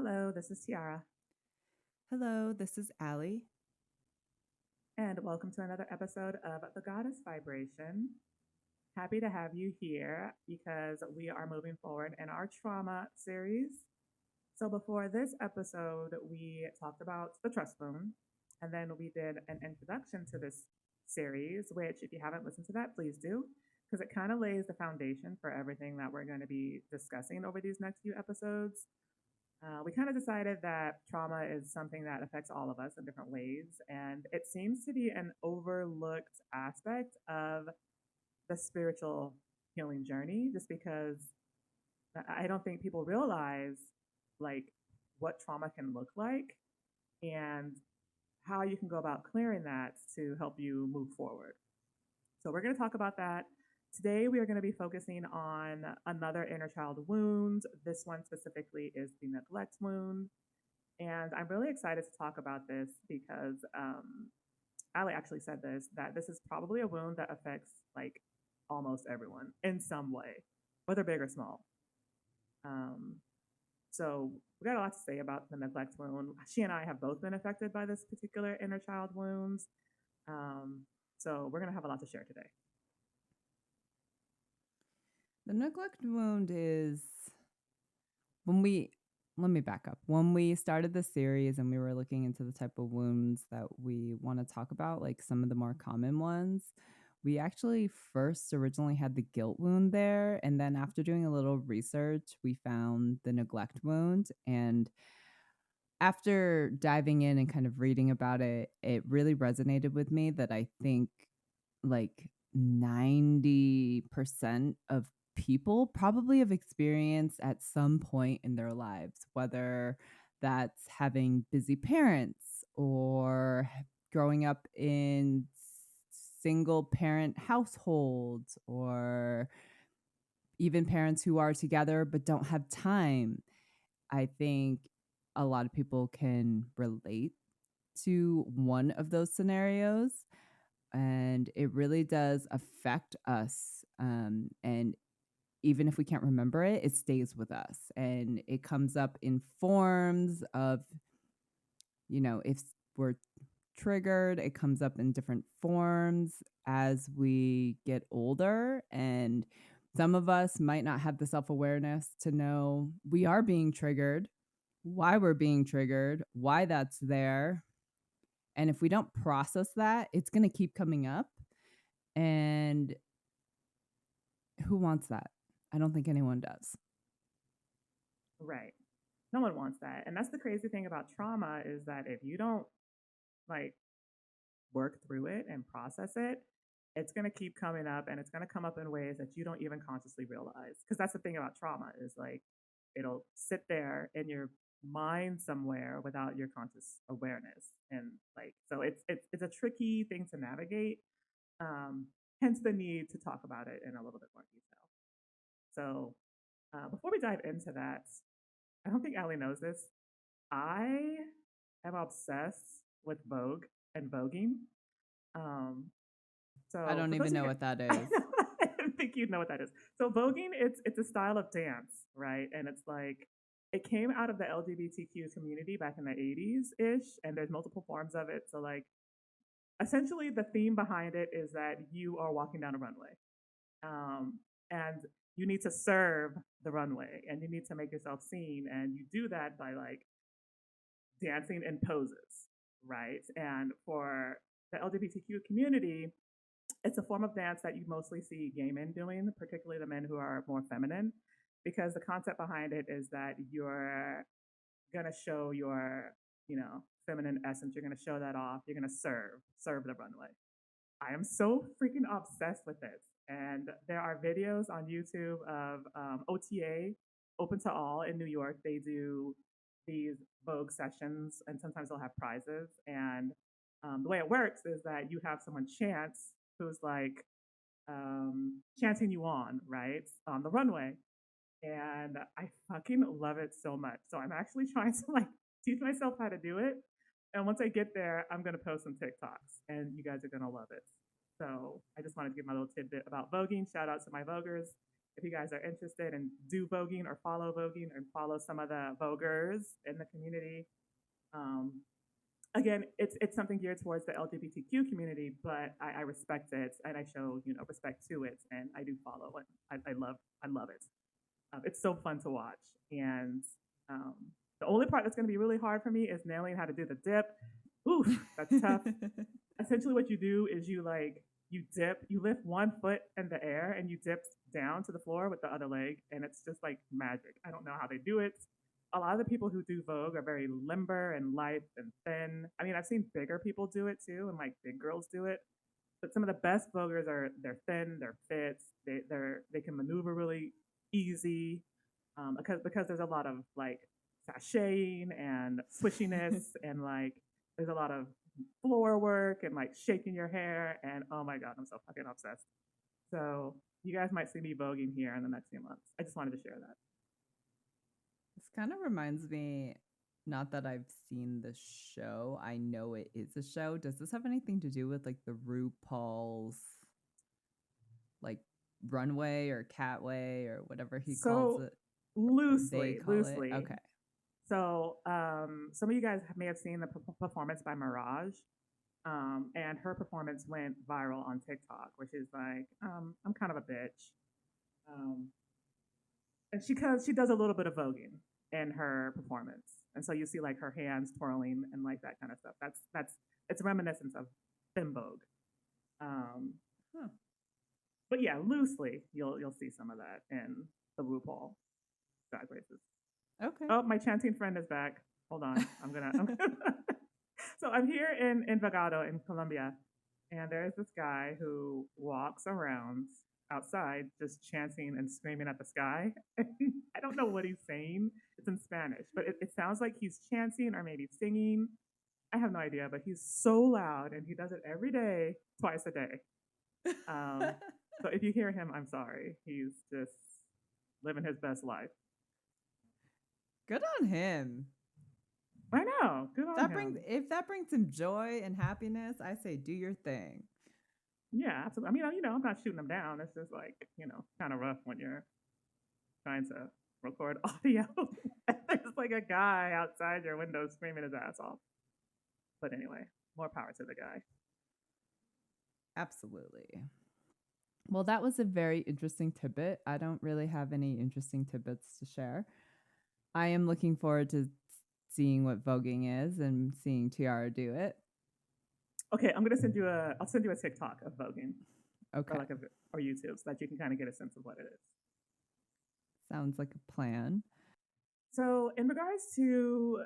Hello, this is Tiara, Hello, this is Ali. and welcome to another episode of The Goddess Vibration. Happy to have you here because we are moving forward in our trauma series. So, before this episode, we talked about the trust wound, and then we did an introduction to this series, which, if you haven't listened to that, please do, because it kind of lays the foundation for everything that we're going to be discussing over these next few episodes. We kind of decided that trauma is something that affects all of us in different ways, and it seems to be an overlooked aspect of the spiritual healing journey, just because I don't think people realize like what trauma can look like and how you can go about clearing that to help you move forward. So we're going to talk about that. Today, we are going to be focusing on another inner child wound. This one specifically is the neglect wound. And I'm really excited to talk about this because Ali actually said this that this is probably a wound that affects like almost everyone in some way, whether big or small. Um, so we got a lot to say about the neglect wound. She and I have both been affected by this particular inner child wounds. Um, so we're going to have a lot to share today. The neglect wound is when we, let me back up. When we started the series and we were looking into the type of wounds that we want to talk about, like some of the more common ones, we actually first originally had the guilt wound there. And then after doing a little research, we found the neglect wound. And after diving in and kind of reading about it, it really resonated with me that I think like 90% of people probably have experienced at some point in their lives, whether that's having busy parents or growing up in single parent households or even parents who are together but don't have time. I think a lot of people can relate to one of those scenarios, and it really does affect us. And even if we can't remember it, it stays with us, and it comes up in forms of, if we're triggered, it comes up in different forms as we get older. And some of us might not have the self awareness to know we are being triggered, why we're being triggered, why that's there. And if we don't process that, it's going to keep coming up. And who wants that? I don't think anyone does. Right. No one wants that. And that's the crazy thing about trauma is that if you don't like work through it and process it, it's going to keep coming up and it's going to come up in ways that you don't even consciously realize. Because that's the thing about trauma is like it'll sit there in your mind somewhere without your conscious awareness. And like, so it's a tricky thing to navigate. Hence the need to talk about it in a little bit more detail. So before we dive into that, I don't think Ali knows this. I am obsessed with Vogue and voguing. Um, I so don't for those even of know you, what that I is. think you know what that is. So voguing, it's a style of dance, right? And it's like it came out of the LGBTQ community back in the 80s ish, and there's multiple forms of it. So like essentially the theme behind it is that you are walking down a runway, and you need to serve the runway, and you need to make yourself seen, and you do that by like dancing in poses, right? And for the LGBTQ community, it's a form of dance that you mostly see gay men doing, particularly the men who are more feminine, because the concept behind it is that you're gonna show your, feminine essence. You're gonna show that off. You're gonna serve the runway. I am so freaking obsessed with this. And there are videos on YouTube of OTA, open to all in New York. They do these Vogue sessions, and sometimes they'll have prizes. And the way it works is that you have someone chance who's like chanting you on, right, on the runway. And I fucking love it so much. So I'm actually trying to like teach myself how to do it. And once I get there, I'm gonna post some TikToks, and you guys are gonna love it. So I just wanted to give my little tidbit about voguing. Shout out to my voguers. if you guys are interested in do voguing or follow some of the voguers in the community. Um, Again, it's something geared towards the LGBTQ community, but I respect it and I show respect to it, and I do follow it. I love it. It's so fun to watch, and um, the only part that's going to be really hard for me is nailing how to do the dip. Oof, that's tough. Essentially, what you do is you dip, you lift one foot in the air and you dip down to the floor with the other leg, and it's just like magic. I don't know how they do it. A lot of the people who do Vogue are very limber and light and thin. I mean, I've seen bigger people do it too, and like big girls do it. But some of the best Voguers are they're thin, they're fit, they can maneuver really easy, because there's a lot of like sashaying and swishiness and like there's a lot of floor work and like shaking your hair, and oh my god, I'm so fucking obsessed. So you guys might see me voguing here in the next few months. I just wanted to share that. This kind of reminds me, not that I've seen the show, I know it is a show. Does this have anything to do with like the RuPaul's like runway or catway or whatever he calls So it? They loosely, call it? loosely. Okay. So some of you guys may have seen the performance by Mirage. And her performance went viral on TikTok, which is like, I'm kind of a bitch. Um, and she does a little bit of voguing in her performance, and so you see like her hands twirling and like that kind of stuff. That's it's reminiscent of femme vogue. Um, Huh. but yeah, loosely you'll see some of that in the RuPaul drag races. Okay. Oh, my chanting friend is back. Hold on, so I'm here in Vagado in Colombia, and there's this guy who walks around outside just chanting and screaming at the sky. I don't know what he's saying. It's in Spanish, but it sounds like he's chanting or maybe singing. I have no idea, but he's so loud and he does it every day, twice a day. So if you hear him, I'm sorry. He's just living his best life. Good on him. I know. Good on That brings him. if that brings him joy and happiness, I say do your thing. Yeah, absolutely. I mean, I'm not shooting him down. It's just like, kind of rough when you're trying to record audio. There's like a guy outside your window screaming his ass off. But anyway, more power to the guy. Absolutely. Well, that was a very interesting tidbit. I don't really have any interesting tidbits to share. I am looking forward to seeing what voguing is and seeing Tiara do it. Okay, I'll send you a TikTok of voguing. Okay. Or YouTube so that you can kind of get a sense of what it is. Sounds like a plan. So in regards to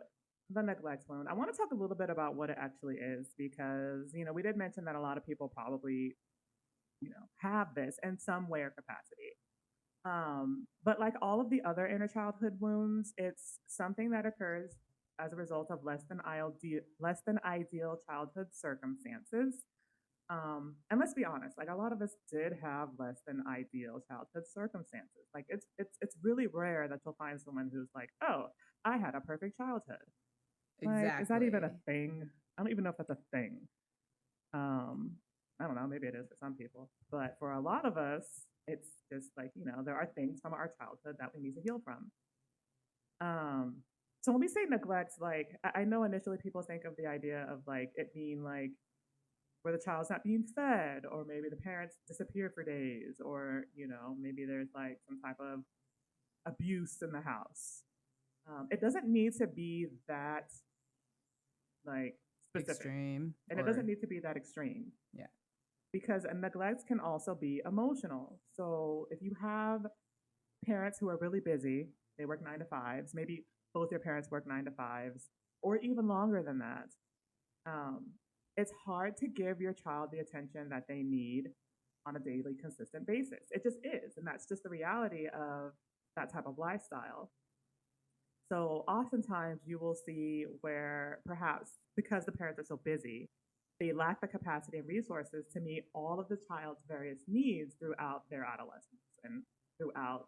the neglect wound, I want to talk a little bit about what it actually is because, we did mention that a lot of people probably, have this in some way or capacity. But like all of the other inner childhood wounds, it's something that occurs as a result of less than ideal childhood circumstances. And let's be honest, like a lot of us did have less than ideal childhood circumstances. Like it's really rare that you'll find someone who's like, oh, I had a perfect childhood. Like, is that even a Exactly. thing? I don't even know if that's a thing. Um, I don't know, maybe it is for some people. But for a lot of us, it's just like, there are things from our childhood that we need to heal from. Um, so when we say neglect, like I know initially people think of the idea of like it being like where the child's not being fed, or maybe the parents disappear for days, or maybe there's like some type of abuse in the house. It doesn't need to be that like specific, Extreme and it doesn't or need to be that extreme yeah. because a neglect can also be emotional. So if you have parents who are really busy, they work 9 to 5s, maybe both your parents work 9 to 5s, or even longer than that. Um, it's hard to give your child the attention that they need on a daily, consistent basis. It just is. And that's just the reality of that type of lifestyle. So oftentimes you will see where perhaps because the parents are so busy, they lack the capacity and resources to meet all of the child's various needs throughout their adolescence and throughout,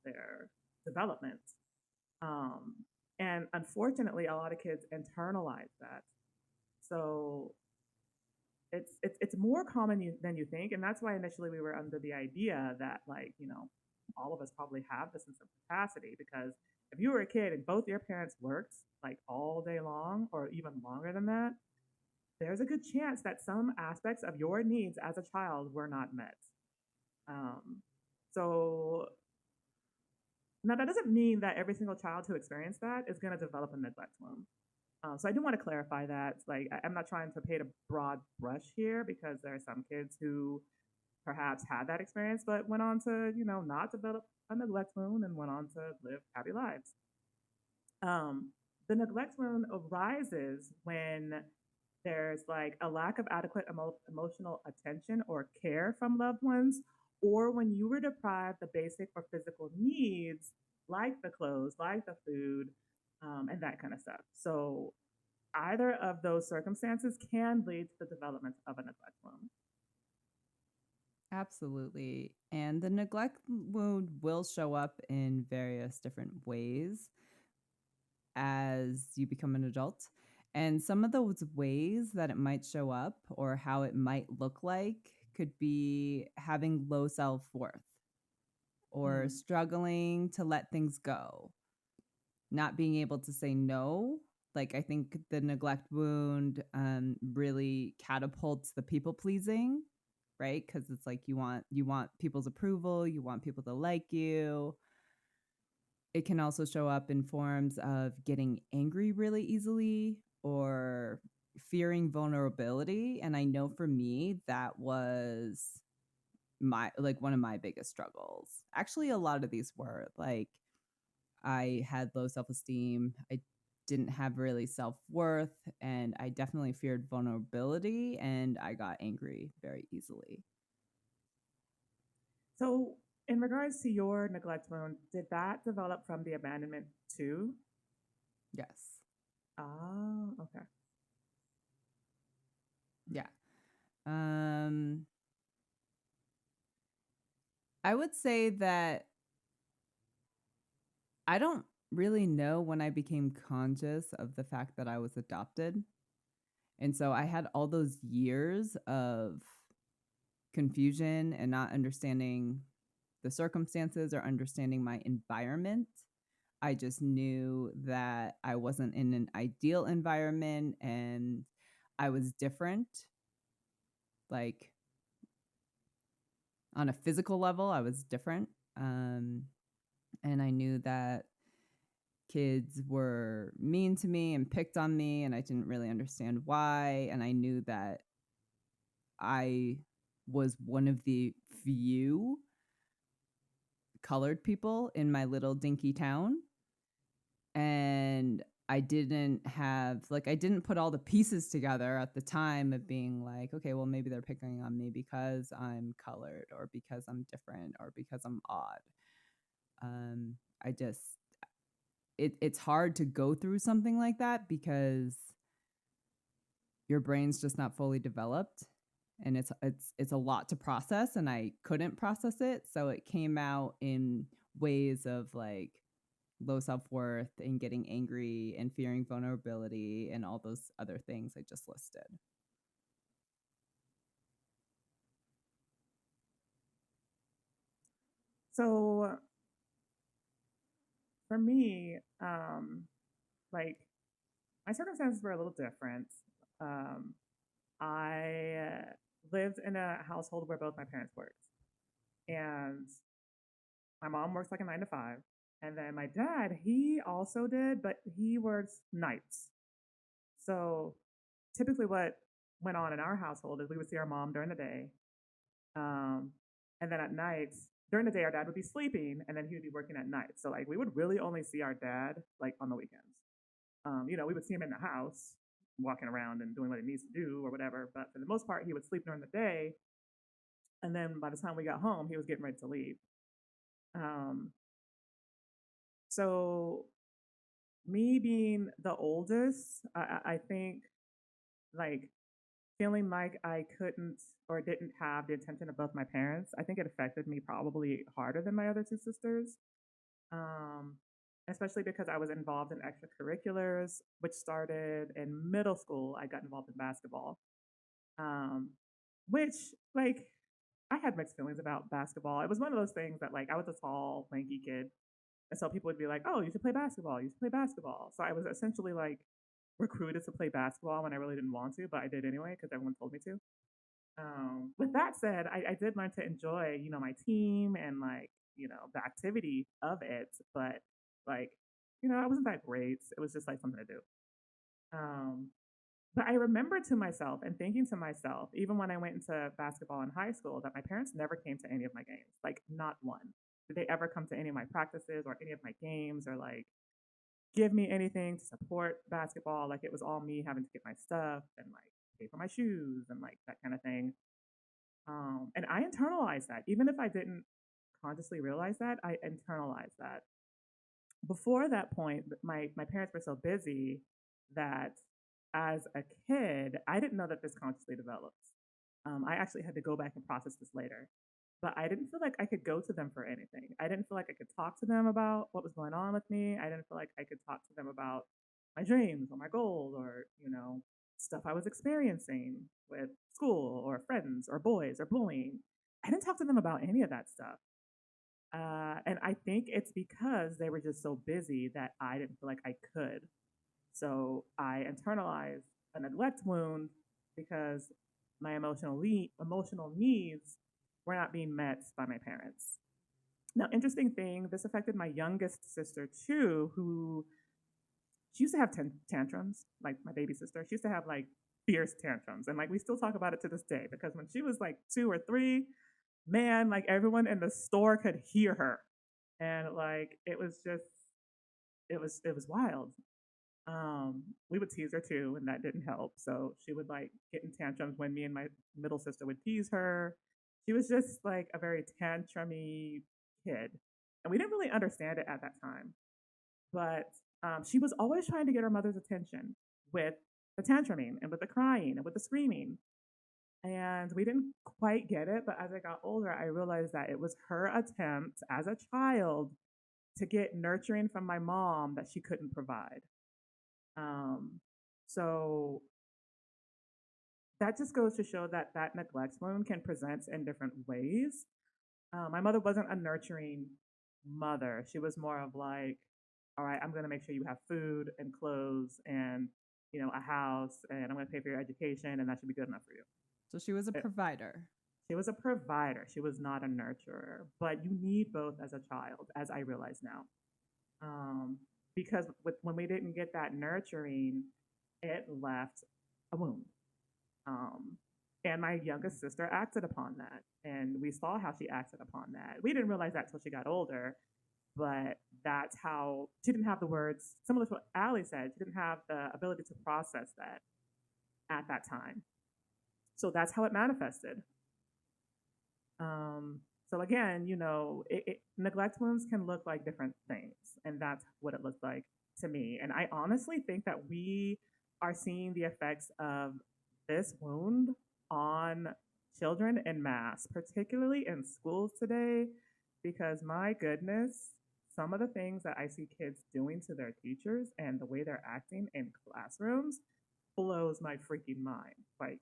their development. Um, and unfortunately, a lot of kids internalize that. So it's more common than you think, and that's why initially we were under the idea that like all of us probably have this sense of capacity because if you were a kid and both your parents worked like all day long or even longer than that, there's a good chance that some aspects of your needs as a child were not met. Um, so now that doesn't mean that every single child who experienced that is going to develop a neglect wound. So I do want to clarify that. Like, I'm not trying to paint a broad brush here because there are some kids who perhaps had that experience, but went on to, not develop a neglect wound and went on to live happy lives. Um, the neglect wound arises when there's like a lack of adequate emotional attention or care from loved ones, or when you were deprived the basic or physical needs like the clothes, like the food, and that kind of stuff. So either of those circumstances can lead to the development of a neglect wound. Absolutely. And the neglect wound will show up in various different ways as you become an adult. And some of those ways that it might show up or how it might look like could be having low self worth or Mm. struggling to let things go, not being able to say no. Like, I think the neglect wound really catapults the people pleasing, right? Because it's like you want people's approval, you want people to like you. It can also show up in forms of getting angry really easily or fearing vulnerability. And I know for me, that was my like one of my biggest struggles. Actually, a lot of these were like I had low self-esteem. I didn't have really self-worth, and I definitely feared vulnerability, and I got angry very easily. So, in regards to your neglect wound, did that develop from the abandonment too? Yes. Ah, okay. Yeah. Um I would say that I don't really know when I became conscious of the fact that I was adopted. And so I had all those years of confusion and not understanding the circumstances or understanding my environment. I just knew that I wasn't in an ideal environment and I was different. Like on a physical level, I was different. Um, and I knew that kids were mean to me and picked on me, and I didn't really understand why. And I knew that I was one of the few colored people in my little dinky town. And I didn't put all the pieces together at the time of being like, okay, well, maybe they're picking on me because I'm colored or because I'm different or because I'm odd. I just, it's hard to go through something like that because your brain's just not fully developed and it's a lot to process and I couldn't process it, so it came out in ways of like low self-worth and getting angry and fearing vulnerability and all those other things I just listed. So, for me, like my circumstances were a little different. Um, I lived in a household where both my parents worked, and my mom works like a 9 to 5, and then my dad he also did, but he works nights. So typically, what went on in our household is we would see our mom during the day, um, and then at nights during the day our dad would be sleeping, and then he would be working at night. So like we would really only see our dad like on the weekends. We would see him in the house walking around and doing what he needs to do or whatever. But for the most part, he would sleep during the day. And then by the time we got home, he was getting ready to leave. Um, so me being the oldest, I think like feeling like I couldn't or didn't have the attention of both my parents, I think it affected me probably harder than my other two sisters. Um, Especially because I was involved in extracurriculars, which started in middle school. I got involved in basketball, um, which like I had mixed feelings about basketball. It was one of those things that like I was a tall, lanky kid, and so people would be like, "Oh, you should play basketball. You should play basketball." So I was essentially like recruited to play basketball when I really didn't want to, but I did anyway because everyone told me to. With that said, I did learn to enjoy, my team and like, the activity of it, but like, I wasn't that great. It was just like something to do. Um, but I remember to myself and thinking to myself, even when I went into basketball in high school, that my parents never came to any of my games, like not one. Did they ever come to any of my practices or any of my games or like give me anything to support basketball? Like it was all me having to get my stuff and like pay for my shoes and like that kind of thing. And I internalized that. Even if I didn't consciously realize that, I internalized that. Before that point, my parents were so busy that as a kid, I didn't know that this consciously develops. I actually had to go back and process this later. But I didn't feel like I could go to them for anything. I didn't feel like I could talk to them about what was going on with me. I didn't feel like I could talk to them about my dreams or my goals or, stuff I was experiencing with school or friends or boys or bullying. I didn't talk to them about any of that stuff. And I think it's because they were just so busy that I didn't feel like I could. So I internalized a neglect wound because my emotional needs were not being met by my parents. Now, interesting thing, this affected my youngest sister too, who she used to have tantrums, like my baby sister. She used to have like fierce tantrums. And like we still talk about it to this day because when she was like 2 or 3, man, like everyone in the store could hear her. And like it was wild. We would tease her too, and that didn't help. So she would like get in tantrums when me and my middle sister would tease her. She was just like a very tantrumy kid, and we didn't really understand it at that time. But she was always trying to get her mother's attention with the tantruming and with the crying and with the screaming. And we didn't quite get it, but as I got older, I realized that it was her attempt as a child to get nurturing from my mom that she couldn't provide. Um, so that just goes to show that that neglect wound can present in different ways. My mother wasn't a nurturing mother. She was more of like, all right, I'm going to make sure you have food and clothes and, a house, and I'm going to pay for your education, and that should be good enough for you. So she was a It, provider. she was a provider. She was not a nurturer, but you need both as a child, as I realize now. Um, because when we didn't get that nurturing, it left a wound. Um, and my youngest sister acted upon that. And we saw how she acted upon that. We didn't realize that till she got older, but that's how she didn't have the words, similar to what Ali said, she didn't have the ability to process that at that time. So that's how it manifested. So again, neglect wounds can look like different things, and that's what it looked like to me. And I honestly think that we are seeing the effects of this wound on children in mass, particularly in schools today, because my goodness, some of the things that I see kids doing to their teachers and the way they're acting in classrooms blows my freaking mind. Like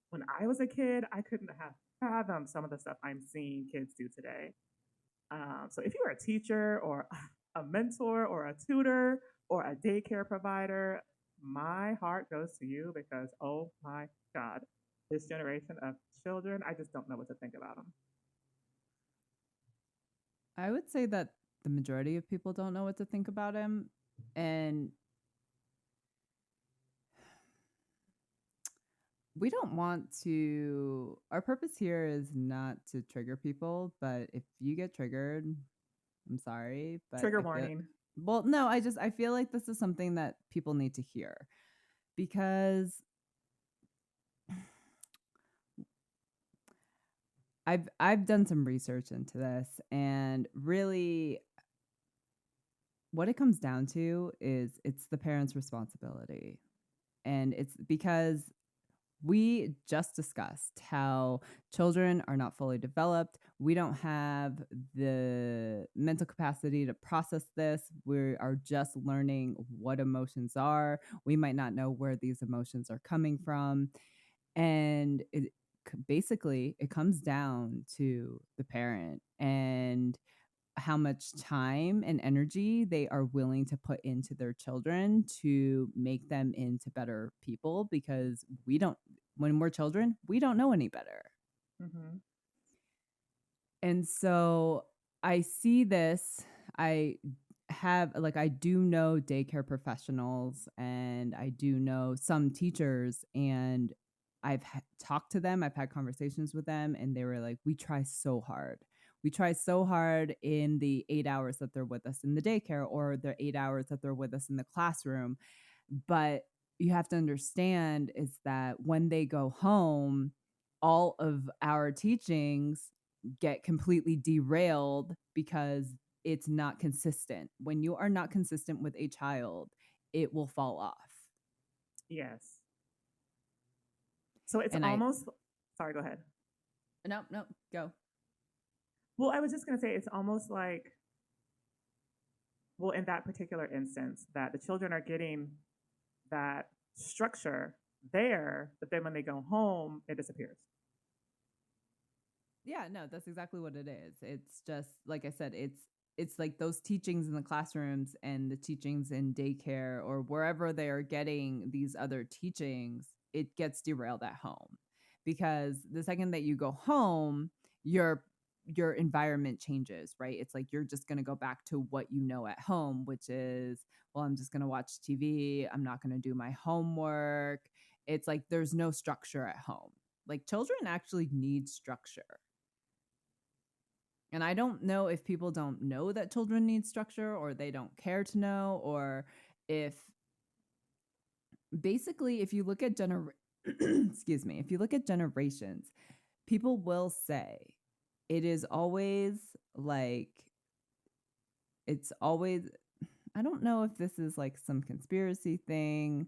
when I was a kid, I couldn't have fathomed some of the stuff I'm seeing kids do today. So if you're a teacher or a mentor or a tutor or a daycare provider, my heart goes to you because, oh my God, this generation of children, I just don't know what to think about them. I would say that the majority of people don't know what to think about him. And we don't want to, our purpose here is not to trigger people, but if you get triggered, I'm sorry, but Trigger warning. well, no, I feel like this is something that people need to hear because I've done some research into this, and really what it comes down to is it's the parents' responsibility. And it's because we just discussed how children are not fully developed. We don't have the mental capacity to process this. We are just learning what emotions are. We might not know where these emotions are coming from. And basically it comes down to the parent and how much time and energy they are willing to put into their children to make them into better people, because we don't when we're children, we don't know any better. Hmm. And so I see this. I I do know daycare professionals and I do know some teachers, and talked to them. I've had conversations with them, and they were like, we try so hard. We try so hard in the 8 hours that they're with us in the daycare or the 8 hours that they're with us in the classroom. But you have to understand is that when they go home, all of our teachings get completely derailed because it's not consistent. When you are not consistent with a child, it will fall off. Yes. So it's And I almost, sorry, go ahead. no, no, go. Well, I was just going to say it's almost like, well, in that particular instance, that the children are getting that structure there, but then when they go home, it disappears. Yeah, no, that's exactly what it is. It's just like I said, it's like those teachings in the classrooms and the teachings in daycare or wherever they are getting these other teachings, it gets derailed at home. Because the second that you go home, your environment changes, right? It's like you're just going to go back to what you know at home, which is, well, I'm just going to watch TV, I'm not going to do my homework. It's like there's no structure at home. Like children actually need structure. And I don't know if people don't know that children need structure or they don't care to know, or if basically if you look at excuse me, if you look at generations, people will say it is always like it's always I don't know if this is like some conspiracy thing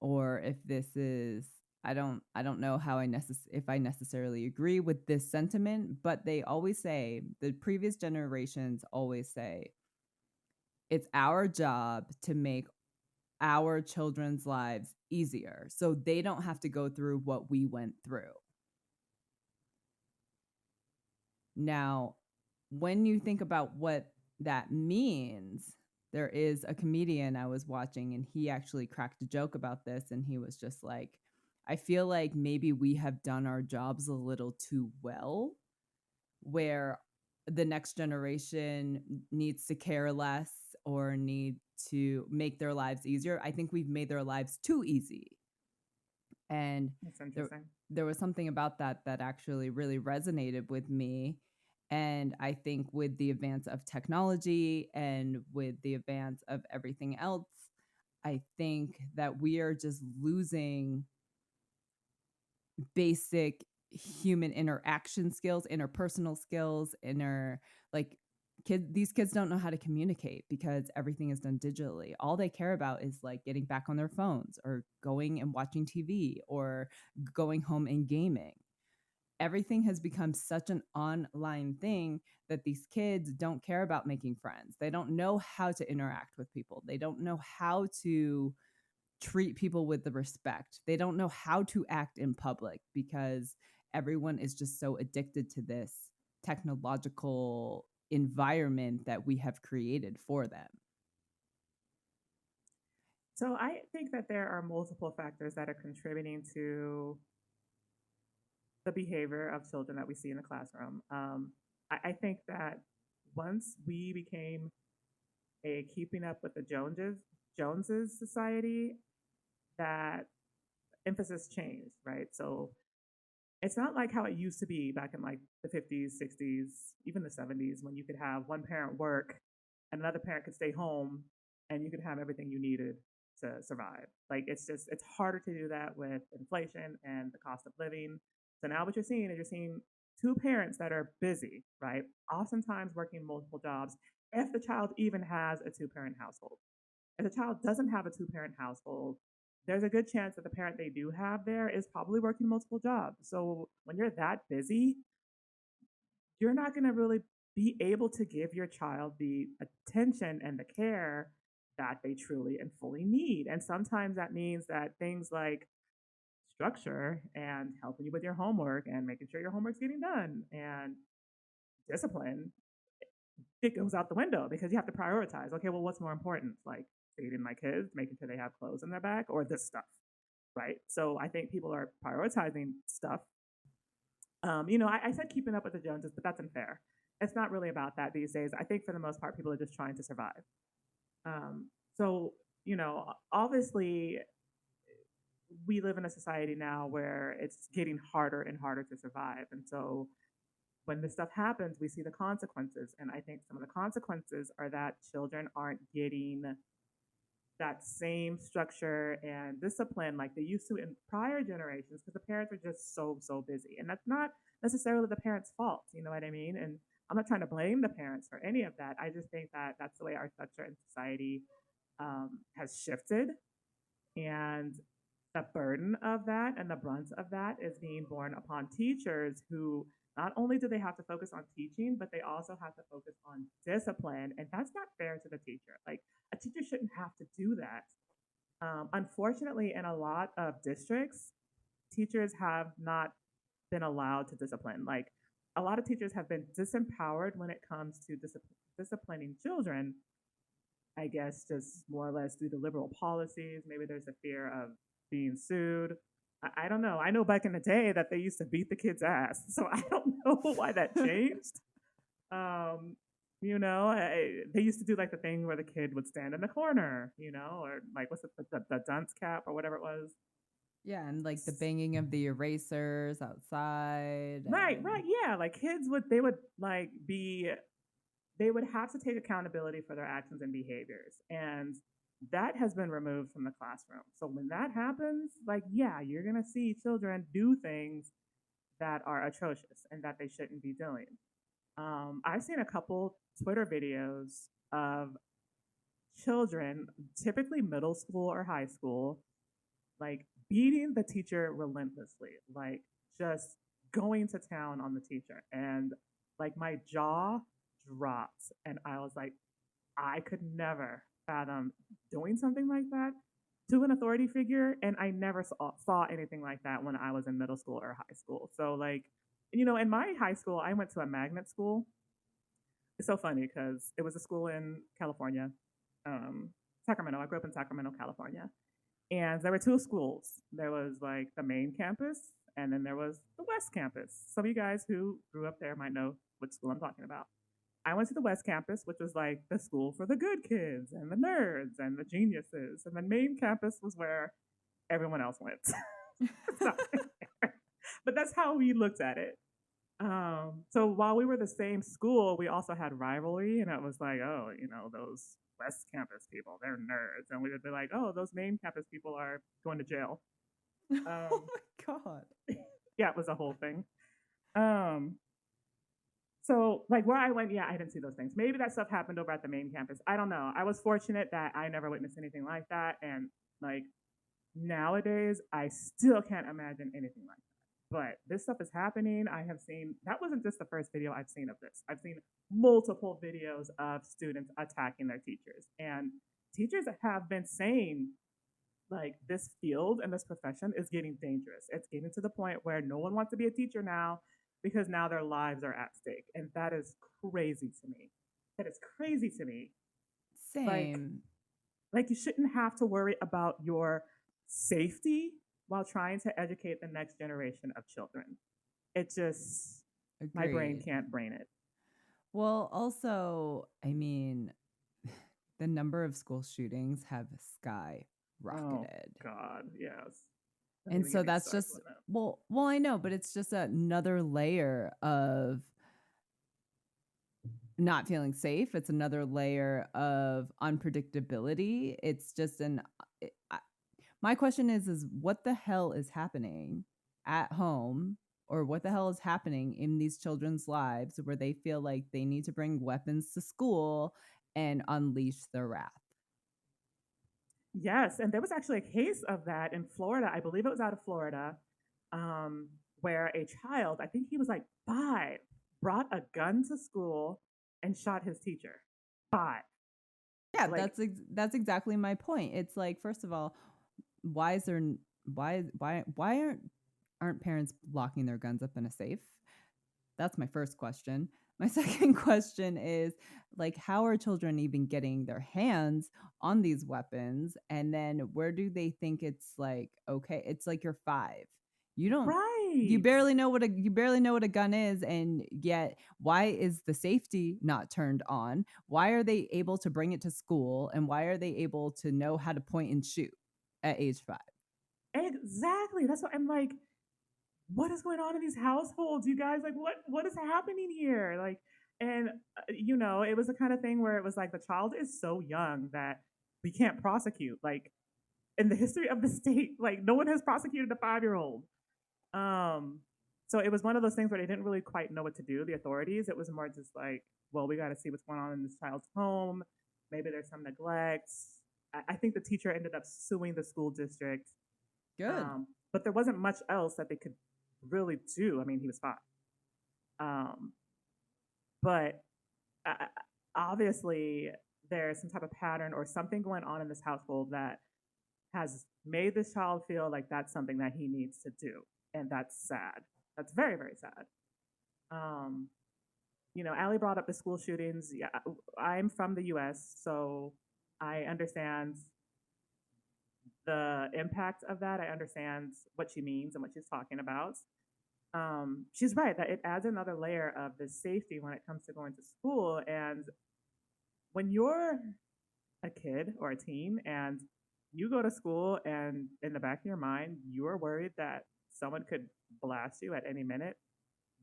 or if this is I don't know how if I necessarily agree with this sentiment, but they always say the previous generations always say it's our job to make our children's lives easier so they don't have to go through what we went through. Now, when you think about what that means, there is a comedian I was watching, and he actually cracked a joke about this. And he was just like, I feel like maybe we have done our jobs a little too well, where the next generation needs to care less or need to make their lives easier. I think we've made their lives too easy. And That's there interesting. there was something about that that actually really resonated with me. And I think with the advance of technology and with the advance of everything else, I think that we are just losing basic human interaction skills, interpersonal skills, like these kids don't know how to communicate because everything is done digitally. All they care about is like getting back on their phones or going and watching TV or going home and gaming. Everything has become such an online thing that these kids don't care about making friends. They don't know how to interact with people. They don't know how to treat people with the respect. They don't know how to act in public because everyone is just so addicted to this technological environment that we have created for them. So I think that there are multiple factors that are contributing to the behavior of children that we see in the classroom. I think that once we became a keeping up with the Joneses society, that emphasis changed, right? So it's not like how it used to be back in like the 50s, 60s, even the 70s, when you could have one parent work and another parent could stay home and you could have everything you needed to survive. Like it's harder to do that with inflation and the cost of living. So now what you're seeing two parents that are busy, right? Oftentimes working multiple jobs if the child even has a two-parent household. If the child doesn't have a two-parent household, there's a good chance that the parent they do have there is probably working multiple jobs. So when you're that busy, you're not going to really be able to give your child the attention and the care that they truly and fully need. And sometimes that means that things like structure and helping you with your homework and making sure your homework's getting done and discipline, it goes out the window because you have to prioritize. Okay, well, what's more important? Like feeding my kids, making sure they have clothes in their back, or this stuff, right? So I think people are prioritizing stuff. I said keeping up with the Joneses, but that's unfair. It's not really about that these days. I think for the most part, people are just trying to survive. Um, so, obviously, we live in a society now where it's getting harder and harder to survive. And so when this stuff happens, we see the consequences. And I think some of the consequences are that children aren't getting that same structure and discipline like they used to in prior generations because the parents are just so busy. And that's not necessarily the parents' fault, you know what I mean? And I'm not trying to blame the parents for any of that. I just think that that's the way our structure in society has shifted. And the burden of that and the brunt of that is being borne upon teachers who not only do they have to focus on teaching, but they also have to focus on discipline. And that's not fair to the teacher. Like, a teacher shouldn't have to do that. Unfortunately, in a lot of districts, teachers have not been allowed to discipline. Like, a lot of teachers have been disempowered when it comes to disciplining children. I guess just more or less due to liberal policies. Maybe there's a fear of being sued. I don't know. I know back in the day that they used to beat the kids' ass, so I don't know why that changed. Um, they used to do like the thing where the kid would stand in the corner, or like what's it, the dunce cap or whatever it was. Yeah, and like the banging of the erasers outside Right, and yeah. Like kids would like they would have to take accountability for their actions and behaviors. And that has been removed from the classroom. So when that happens, like, yeah, you're going to see children do things that are atrocious and that they shouldn't be doing. I've seen a couple Twitter videos of children, typically middle school or high school, like beating the teacher relentlessly, like just going to town on the teacher. And like my jaw dropped. And I was like, I could never fathom doing something like that to an authority figure. And I never saw anything like that when I was in middle school or high school. So, like, in my high school, I went to a magnet school. It's so funny because it was a school in California, um, Sacramento. I grew up in Sacramento, California. And there were two schools. There was like the main campus, and then there was the West Campus. Some of you guys who grew up there might know which school I'm talking about. I went to the West Campus, which was like the school for the good kids and the nerds and the geniuses. And the main campus was where everyone else went. But that's how we looked at it. So while we were the same school, we also had rivalry, and it was like, oh, those West Campus people, they're nerds, and we would be like, oh, those main campus people are going to jail. oh Um, my god. yeah, it was a whole thing. Um, so like where I went, yeah, I didn't see those things. Maybe that stuff happened over at the main campus. I don't know. I was fortunate that I never witnessed anything like that, and like nowadays, I still can't imagine anything like that. But this stuff is happening. I have seen, that wasn't just the first video I've seen of this. I've seen multiple videos of students attacking their teachers. And teachers have been saying, like, this field and this profession is getting dangerous. It's getting to the point where no one wants to be a teacher now because now their lives are at stake. And that is crazy to me. That is crazy to me. Like, Same. like you shouldn't have to worry about your safety while trying to educate the next generation of children. It just, my brain Agreed. can't brain it. Well, also, I mean, the number of school shootings have Oh skyrocketed. God, yes. Don't And even get so me that's started just on that. well, I know, but it's just another layer of not feeling safe. It's another layer of unpredictability. It's just my question is what the hell is happening at home or what the hell is happening in these children's lives where they feel like they need to bring weapons to school and unleash their wrath? Yes, and there was actually a case of that in Florida. I believe it was out of Florida, um, where a child, I think he was like 5, brought a gun to school and shot his teacher. 5. Yeah, Like, that's exactly my point. It's like, first of all, why is there why aren't parents locking their guns up in a safe? That's my first question. My second question is, like, how are children even getting their hands on these weapons? And then where do they think it's like, okay, it's like you're 5. You don't Right. you barely know what a gun is, and yet why is the safety not turned on? Why are they able to bring it to school, and why are they able to know how to point and shoot at age 5? Exactly. That's what I'm like. What is going on in these households, you guys? Like, what is happening here? Like, and it was the kind of thing where it was like the child is so young that we can't prosecute. Like in the history of the state, like no one has prosecuted a 5-year-old. Um, so it was one of those things where they didn't really quite know what to do. The authorities. It was more just like, well, we got to see what's going on in this child's home. Maybe there's some neglect. I think the teacher ended up suing the school district, Good. but there wasn't much else that they could really do. I mean, he was 5. Um, but obviously, there's some type of pattern or something going on in this household that has made this child feel like that's something that he needs to do. And that's sad. That's very, very sad. Um, Ali brought up the school shootings. Yeah, I'm from the US, so I understand the impact of that. I understand what she means and what she's talking about. She's right that it adds another layer of the safety when it comes to going to school. And when you're a kid or a teen and you go to school and in the back of your mind, you are worried that someone could blast you at any minute,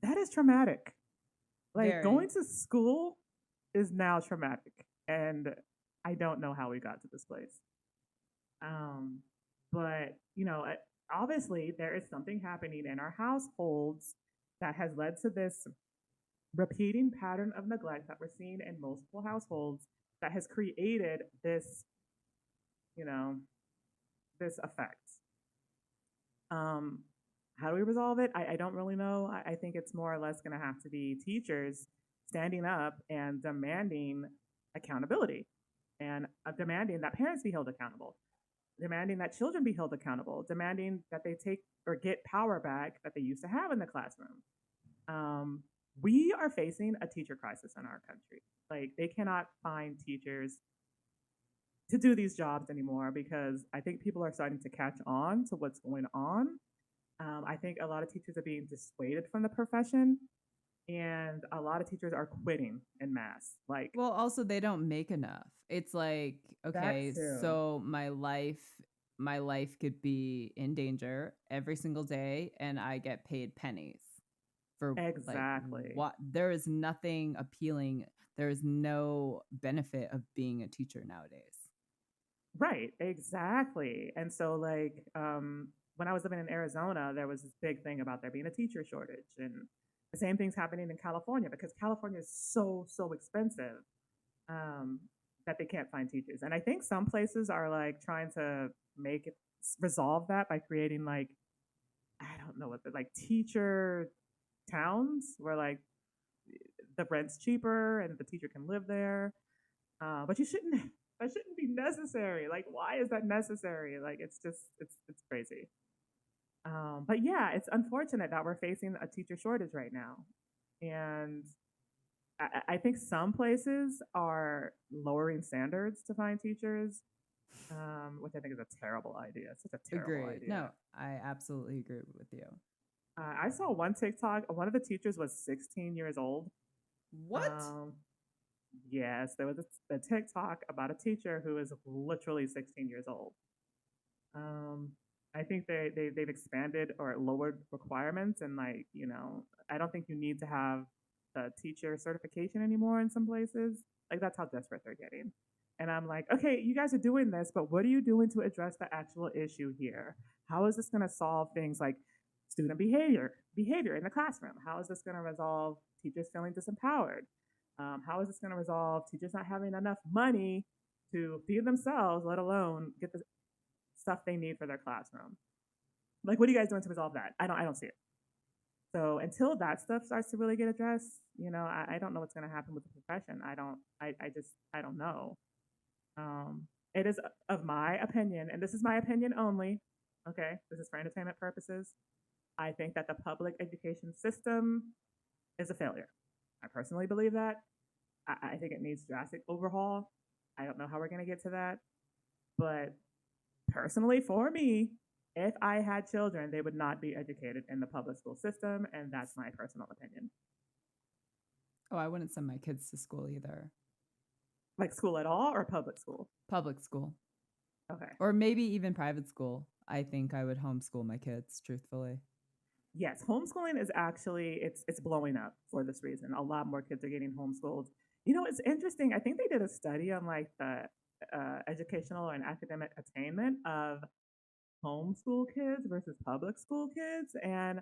that is traumatic. Like Very. going to school is now traumatic. And I don't know how we got to this place. Um, but, obviously there is something happening in our households that has led to this repeating pattern of neglect that we're seeing in multiple households that has created this, you know, this effect. Um, how do we resolve it? I don't really know. I think it's more or less going to have to be teachers standing up and demanding accountability and demanding that parents be held accountable, demanding that children be held accountable, demanding that they take or get power back that they used to have in the classroom. Um, we are facing a teacher crisis in our country. Like they cannot find teachers to do these jobs anymore because I think people are starting to catch on to what's going on. I think a lot of teachers are being dissuaded from the profession, and a lot of teachers are quitting en masse. Like Well, also they don't make enough. It's like, that okay, too. so my life could be in danger every single day and I get paid pennies for like Exactly. what there is nothing appealing. There is no benefit of being a teacher nowadays. Right, exactly. And so when I was living in Arizona, there was this big thing about there being a teacher shortage and the same thing's happening in California because California is so so expensive um, that they can't find teachers. And I think some places are like trying to make it resolve that by creating like I don't know what the like teacher towns where like the rent's cheaper and the teacher can live there. But you shouldn't. That shouldn't be necessary. Like, why is that necessary? Like, it's just it's crazy. But yeah, it's unfortunate that we're facing a teacher shortage right now, and I think some places are lowering standards to find teachers, which I think is a terrible idea. It's such a terrible Agreed. No, idea. I absolutely agree with you. I saw one TikTok. One of the teachers was 16 years old. What? Um, yes, there was a TikTok about a teacher who is literally 16 years old. Um, I think they've expanded or lowered requirements, and I don't think you need to have the teacher certification anymore in some places. Like that's how desperate they're getting. And I'm like, okay, you guys are doing this, but what are you doing to address the actual issue here? How is this going to solve things like student behavior in the classroom? How is this going to resolve teachers feeling disempowered? How is this going to resolve teachers not having enough money to feed themselves, let alone get the stuff they need for their classroom? Like, what are you guys doing to resolve that? I don't see it. So until that stuff starts to really get addressed, I don't know what's going to happen with the profession. I don't know. It is of my opinion, and this is my opinion only. Okay, this is for entertainment purposes. I think that the public education system is a failure. I personally believe that. I think it needs drastic overhaul. I don't know how we're going to get to that. But personally, for me, if I had children, they would not be educated in the public school system. And that's my personal opinion. Oh, I wouldn't send my kids to school either. Like school at all or public school? Public school. Okay. Or maybe even private school. I think I would homeschool my kids, truthfully. Yes, homeschooling is actually it's blowing up for this reason. A lot more kids are getting homeschooled. You know, it's interesting. I think they did a study on like the educational and academic attainment of homeschool kids versus public school kids, and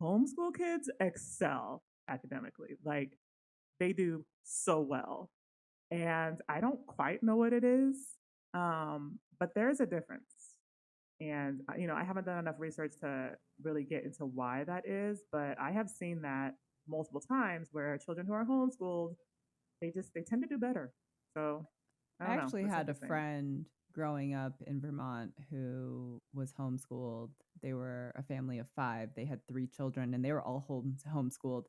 homeschool kids excel academically. Like they do so well, and I don't quite know what it is, but there's a difference. And you know, I haven't done enough research to really get into why that is, but I have seen that multiple times where children who are homeschooled, they tend to do better. So I I don't know. actually It's had a interesting. friend growing up in Vermont who was homeschooled. They were a family of five. They had three children and they were all homeschooled.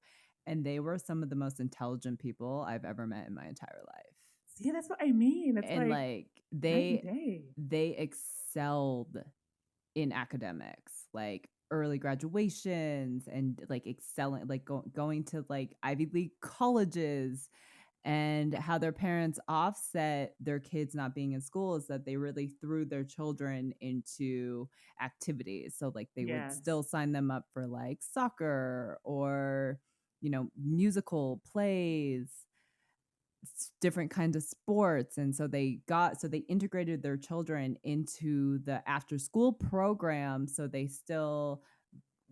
And they were some of the most intelligent people I've ever met in my entire life. See, that's what I mean. It's And like like night and day. they excelled in academics, like early graduations and like excelling, like going to like Ivy League colleges, and how their parents offset their kids not being in school is that they really threw their children into activities. So like they would Yes. still sign them up for like soccer or, musical plays, different kinds of sports. And so they integrated their children into the after school program, so they still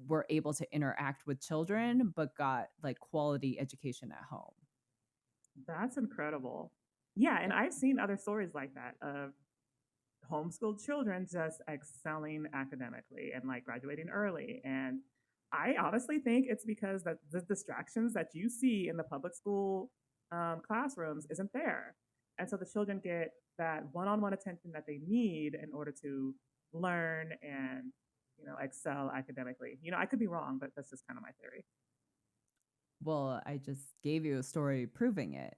were able to interact with children but got like quality education at home. That's incredible. Yeah, and Yeah. I've seen other stories like that of homeschooled children just excelling academically and like graduating early. And I honestly think it's because that the distractions that you see in the public school classrooms isn't there. And so the children get that one-on-one attention that they need in order to learn and excel academically. I could be wrong, but that's just kind of my theory. Well, I just gave you a story proving it.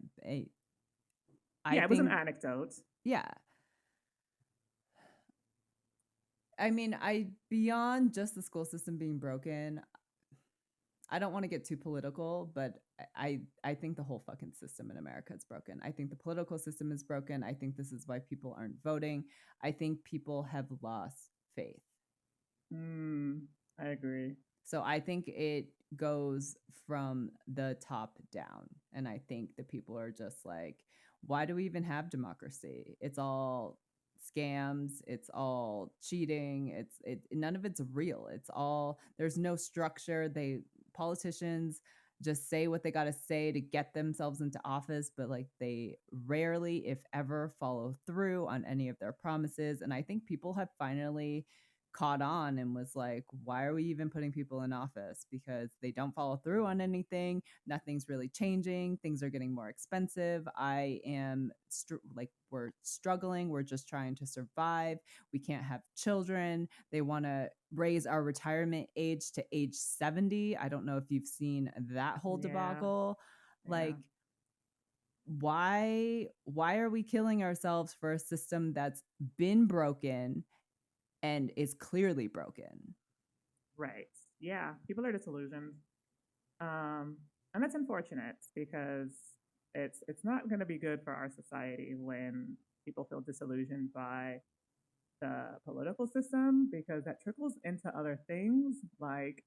I Yeah, it was an think, anecdote. yeah. I mean, beyond just the school system being broken, I don't want to get too political, but I think the whole fucking system in America is broken. I think the political system is broken. I think this is why people aren't voting. I think people have lost faith. I agree. So I think it goes from the top down. And I think the people are just like, why do we even have democracy? It's all scams, it's all cheating, none of it's real. It's all, there's no structure. Politicians just say what they got to say to get themselves into office, but like they rarely, if ever, follow through on any of their promises. And I think people have finally caught on and was like, why are we even putting people in office? Because they don't follow through on anything. Nothing's really changing. Things are getting more expensive. I am like, we're struggling. We're just trying to survive. We can't have children. They want to raise our retirement age to age 70. I don't know if you've seen that whole Yeah, debacle. yeah, Like, why are we killing ourselves for a system that's been broken and is clearly broken? right. Yeah, people are disillusioned. Um, and that's unfortunate because it's not going to be good for our society when people feel disillusioned by the political system because that trickles into other things like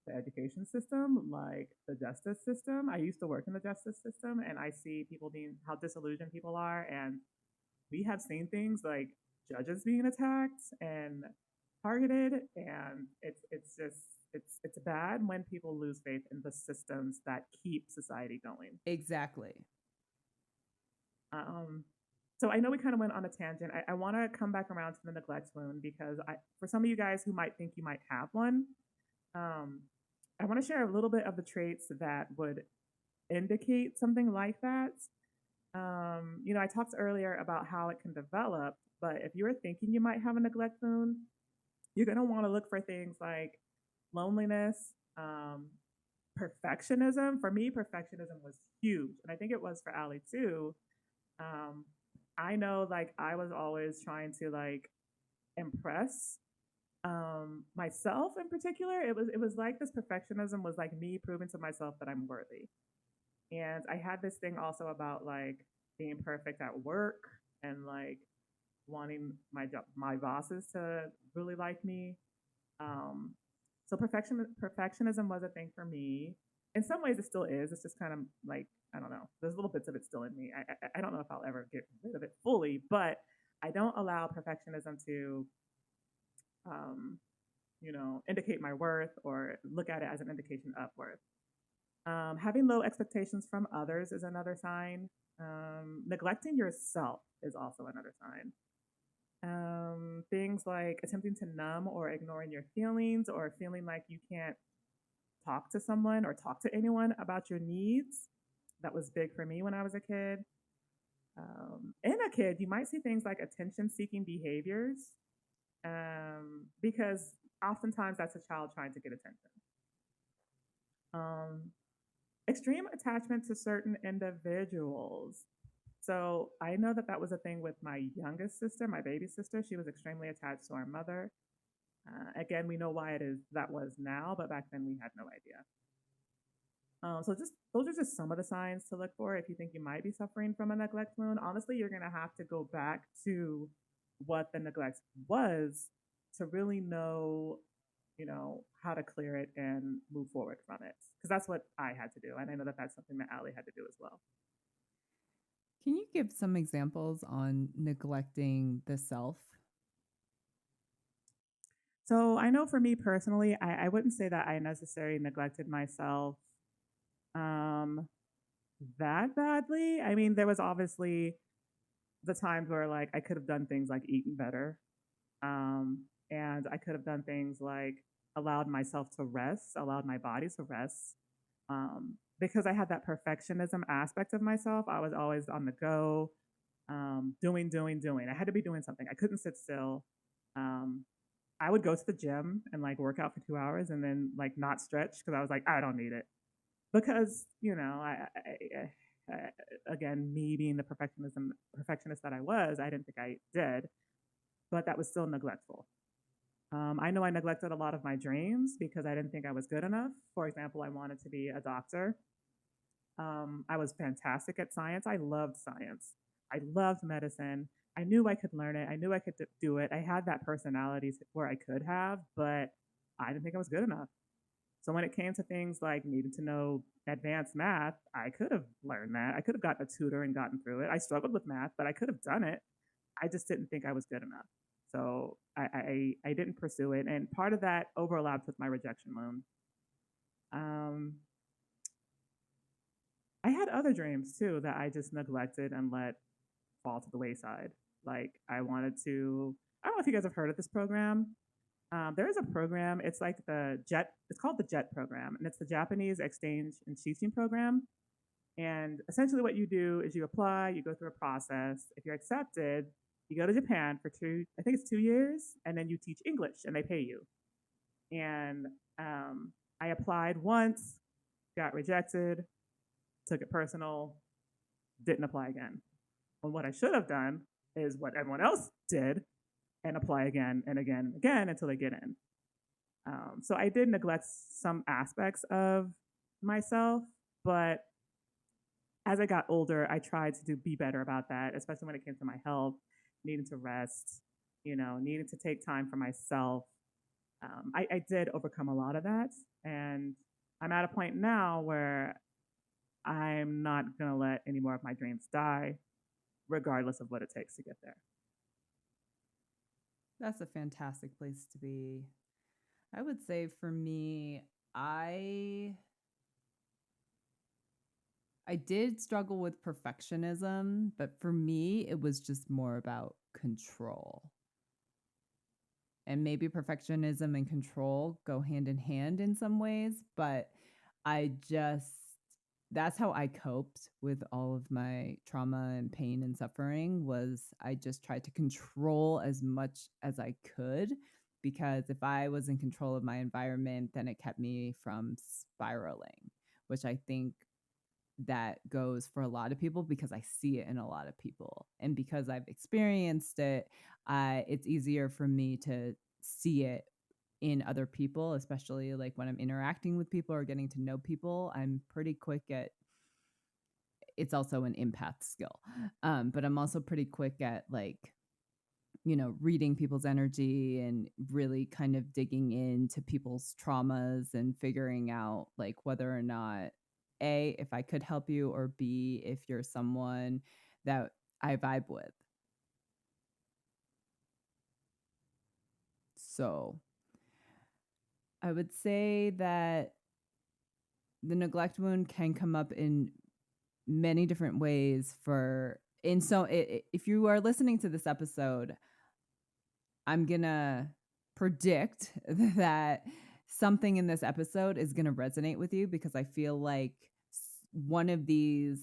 the education system, like the justice system. I used to work in the justice system and I see people being how disillusioned people are, and we have seen things like judges being attacked and targeted, and it's just it's bad when people lose faith in the systems that keep society going. Exactly. Um, so I know we kind of went on a tangent. I want to come back around to the neglect wound because for some of you guys who might think you might have one, um, I want to share a little bit of the traits that would indicate something like that. I talked earlier about how it can develop, but if you were thinking you might have a neglect wound, You're going to want to look for things like loneliness, um, perfectionism. For me, perfectionism was huge. And I think it was for Ali too. Um, I know like I was always trying to like impress myself in particular. It was like this perfectionism was like me proving to myself that I'm worthy. And I had this thing also about like being perfect at work and like wanting my bosses to really like me. Um, so perfectionism was a thing for me. In some ways, it still is. It's just kind of like I don't know. There's little bits of it still in me. I don't know if I'll ever get rid of it fully, but I don't allow perfectionism to um, indicate my worth or look at it as an indication of worth. Having low expectations from others is another sign. Neglecting yourself is also another sign. Things like attempting to numb or ignoring your feelings or feeling like you can't talk to someone or talk to anyone about your needs. That was big for me when I was a kid. In a kid, you might see things like attention seeking behaviors because oftentimes that's a child trying to get attention. Um, Extreme attachment to certain individuals. So I know that that was a thing with my youngest sister, my baby sister. She was extremely attached to our mother. Again, we know why it is that was now, but back then we had no idea. So just those are just some of the signs to look for if you think you might be suffering from a neglect wound. Honestly, you're gonna have to go back to what the neglect was to really know, how to clear it and move forward from it. Because that's what I had to do, and I know that that's something that Ali had to do as well. Can you give some examples on neglecting the self? So I know for me personally, I wouldn't say that I necessarily neglected myself um, that badly. I mean, there was obviously the times where like I could have done things like eaten better, and I could have done things like allowed myself to rest, allowed my body to rest, because I had that perfectionism aspect of myself. I was always on the go, doing, doing, doing. I had to be doing something. I couldn't sit still. Um, I would go to the gym and like work out for 2 hours and then like not stretch because I was like, I don't need it. Because, again, me being the perfectionist that I was, I didn't think I did, but that was still neglectful. I know I neglected a lot of my dreams because I didn't think I was good enough. For example, I wanted to be a doctor. I was fantastic at science. I loved science. I loved medicine. I knew I could learn it. I knew I could do it. I had that personality where I could have, but I didn't think I was good enough. So when it came to things like needing to know advanced math, I could have learned that. I could have gotten a tutor and gotten through it. I struggled with math, but I could have done it. I just didn't think I was good enough. So I didn't pursue it. And part of that overlapped with my rejection wound. Um, I had other dreams too that I just neglected and let fall to the wayside. Like I wanted to, I don't know if you guys have heard of this program. There is a program. It's like the JET. It's called the JET program, and it's the Japanese Exchange and Teaching Program. And essentially, what you do is you apply, you go through a process. If you're accepted, you go to Japan for two. I think it's 2 years, and then you teach English, and they pay you. And I applied once, got rejected, took it personal, didn't apply again. And what I should have done is what everyone else did and apply again and again and again until they get in. So I did neglect some aspects of myself, but as I got older, I tried to be better about that, especially when it came to my health, needing to rest, needing to take time for myself. I did overcome a lot of that, and I'm at a point now where I'm not gonna let any more of my dreams die, regardless of what it takes to get there. That's a fantastic place to be. I would say for me, I I did struggle with perfectionism, but for me it was just more about control. And maybe perfectionism and control go hand in hand in some ways, but I just that's how I coped with all of my trauma and pain and suffering was I just tried to control as much as I could because if I was in control of my environment, then it kept me from spiraling, which I think that goes for a lot of people because I see it in a lot of people. And because I've experienced it, it's easier for me to see it in other people, especially like when I'm interacting with people or getting to know people. I'm pretty quick at it's also an empath skill. But I'm also pretty quick at like, reading people's energy and really kind of digging into people's traumas and figuring out like whether or not A, if I could help you, or B, if you're someone that I vibe with. So I would say that the neglect wound can come up in many different ways for and so if you are listening to this episode, I'm gonna predict that something in this episode is gonna resonate with you because I feel like one of these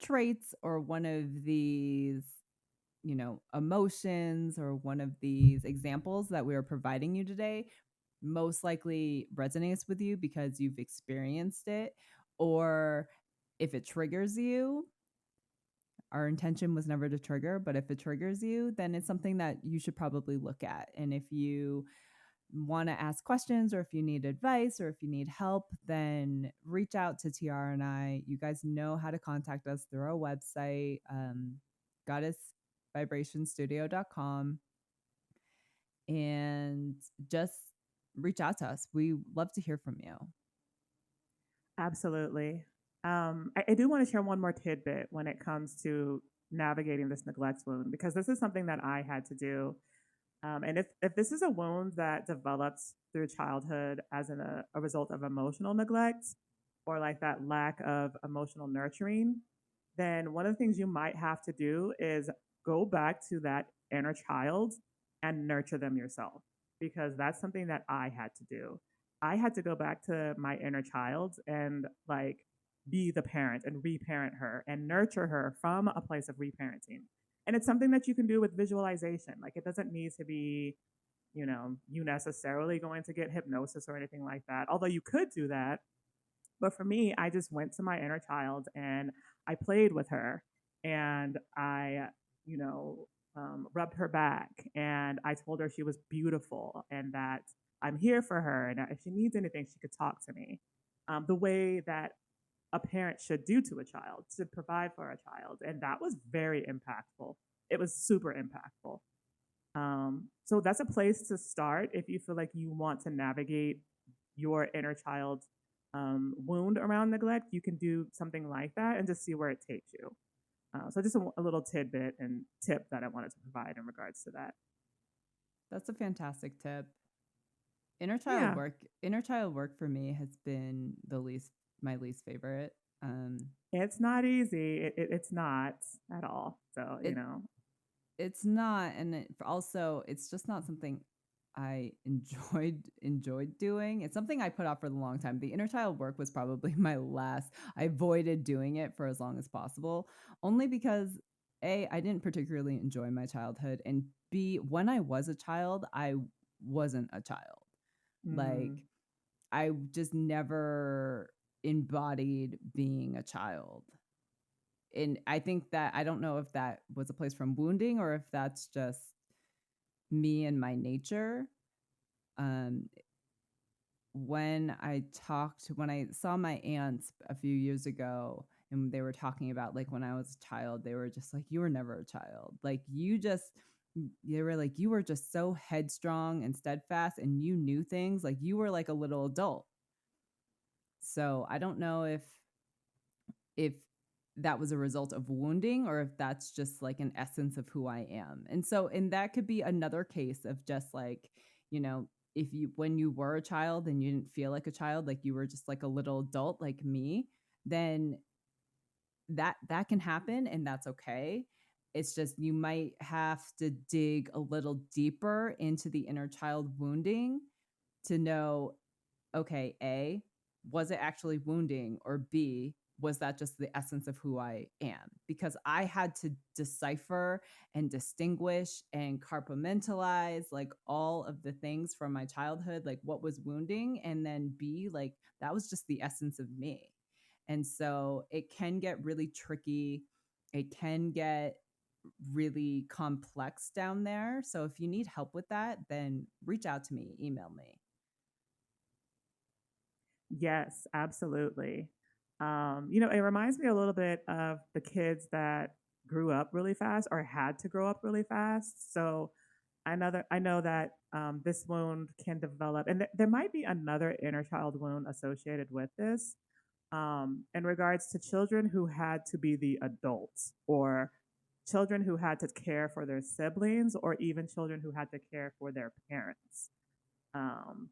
traits or one of these, emotions or one of these examples that we are providing you today most likely resonates with you because you've experienced it. Or if it triggers you, our intention was never to trigger, but if it triggers you, then it's something that you should probably look at. And if you want to ask questions or if you need advice or if you need help, then reach out to Tiara and I. You guys know how to contact us through our website, goddessvibrationstudio.com, and just reach out to us. We love to hear from you. Absolutely. I do want to share one more tidbit when it comes to navigating this neglect wound, because this is something that I had to do. And if this is a wound that develops through childhood as a result of emotional neglect or like that lack of emotional nurturing, then one of the things you might have to do is go back to that inner child and nurture them yourself, because that's something that I had to do. I had to go back to my inner child and like be the parent and reparent her and nurture her from a place of reparenting. And it's something that you can do with visualization. Like it doesn't need to be, you necessarily going to get hypnosis or anything like that. Although you could do that. But for me, I just went to my inner child and I played with her and I, rubbed her back and I told her she was beautiful and that I'm here for her and that if she needs anything, she could talk to me. The way that a parent should do to a child, to provide for a child. And that was very impactful. It was super impactful. So that's a place to start if you feel like you want to navigate your inner child wound around neglect. You can do something like that and just see where it takes you. So just a little tidbit and tip that I wanted to provide in regards to that. That's a fantastic tip. Yeah, Inner child work for me has been my least favorite. it's not easy. It's not at all. So, It it's not, and also it's just not something I enjoyed doing. It's something I put off for a long time. The inner child work was probably my last. I avoided doing it for as long as possible, only because A, I didn't particularly enjoy my childhood, and B, when I was a child, I wasn't a child. Like mm, I just never embodied being a child. And I think that I don't know if that was a place from wounding or if that's just me and my nature. Um, when I saw my aunts a few years ago and they were talking about like when I was a child, they were just like, you were never a child. Like they were like, you were just so headstrong and steadfast and you knew things like you were like a little adult. So I don't know if that was a result of wounding or if that's just like an essence of who I am. And that could be another case of just like, you know, if you when you were a child and you didn't feel like a child, like you were just like a little adult like me, then that can happen and that's okay. It's just you might have to dig a little deeper into the inner child wounding to know, okay, A, was it actually wounding? Or B, was that just the essence of who I am? Because I had to decipher and distinguish and compartmentalize like all of the things from my childhood, like what was wounding, and then be like, that was just the essence of me. And so it can get really tricky. It can get really complex down there. So if you need help with that, then reach out to me, email me. Yes, absolutely. It reminds me a little bit of the kids that grew up really fast or had to grow up really fast. So I know that this wound can develop, and there might be another inner child wound associated with this. In regards to children who had to be the adults, or children who had to care for their siblings, or even children who had to care for their parents.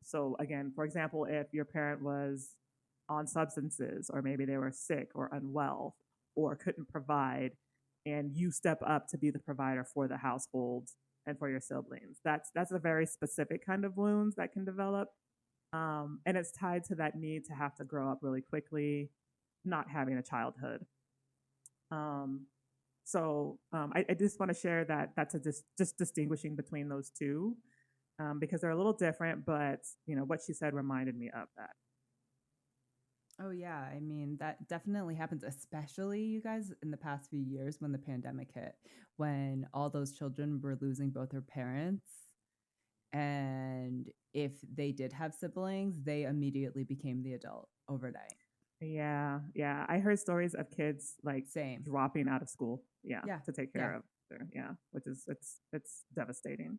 So again, for example, if your parent was on substances, or maybe they were sick or unwell or couldn't provide, and you step up to be the provider for the household and for your siblings, that's a very specific kind of wounds that can develop, and it's tied to that need to have to grow up really quickly, not having a childhood. Um, I just want to share that that's just distinguishing between those two, because they're a little different, but what she said reminded me of that. Oh, yeah. I mean, that definitely happens, especially you guys in the past few years when the pandemic hit, when all those children were losing both their parents. And if they did have siblings, they immediately became the adult overnight. Yeah, yeah. I heard stories of kids like Same. dropping out of school, yeah, Yeah. to take Yeah. care of their, yeah, which is it's devastating.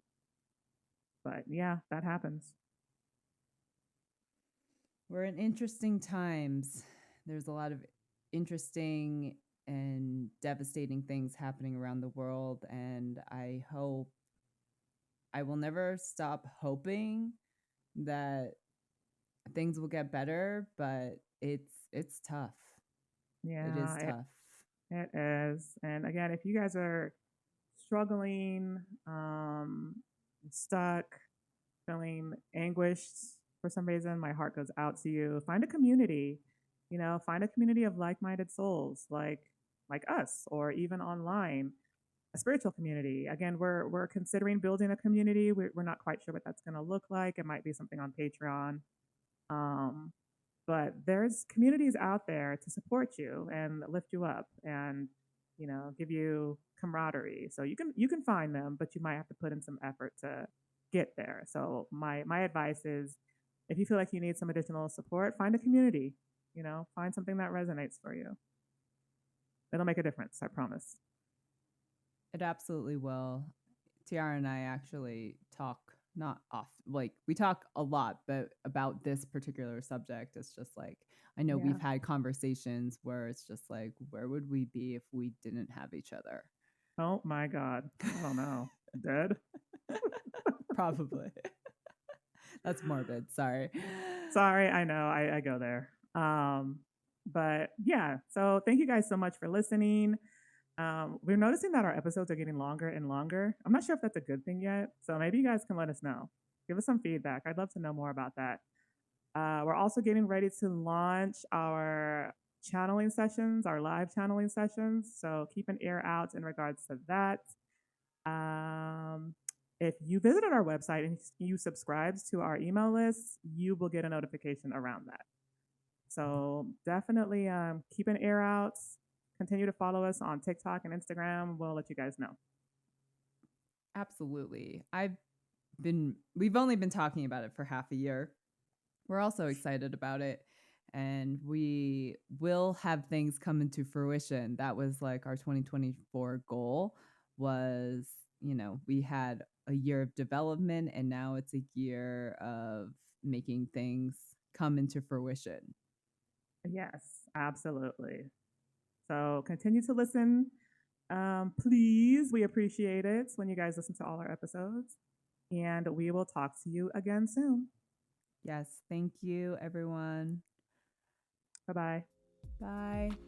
But yeah, that happens. We're in interesting times. There's a lot of interesting and devastating things happening around the world. And I will never stop hoping that things will get better, but it's tough. It is Yeah, tough. it is. And again, if you guys are struggling, stuck, feeling anguished for some reason, my heart goes out to you. Find a community, find a community of like-minded souls, like us, or even online, a spiritual community. Again, we're considering building a community. We're not quite sure what that's going to look like. It might be something on Patreon. Um, but there's communities out there to support you and lift you up, and give you camaraderie. So you can find them, but you might have to put in some effort to get there. So my advice is, if you feel like you need some additional support, find a community. Find something that resonates for you. It'll make a difference, I promise. It absolutely will. Tiara and I actually talk not off like we talk a lot, but about this particular subject, it's just like I know Yeah. we've had conversations where it's just like, where would we be if we didn't have each other? Oh my God. I don't know. Dead? Probably. That's morbid. Sorry. Sorry, I know I go there. But yeah, so thank you guys so much for listening. We're noticing that our episodes are getting longer and longer. I'm not sure if that's a good thing yet. So maybe you guys can let us know. Give us some feedback. I'd love to know more about that. We're also getting ready to launch our channeling sessions, our live channeling sessions. So keep an ear out in regards to that. Um, if you visited our website and you subscribe to our email list, you will get a notification around that. So definitely keep an ear out. Continue to follow us on TikTok and Instagram. We'll let you guys know. Absolutely. We've only been talking about it for half a year. We're also excited about it, and we will have things come into fruition. That was like our 2024 goal was, we had a year of development, and now it's a year of making things come into fruition. Yes, absolutely. So continue to listen. Please, we appreciate it when you guys listen to all our episodes. And we will talk to you again soon. Yes, thank you, everyone. Bye bye. Bye.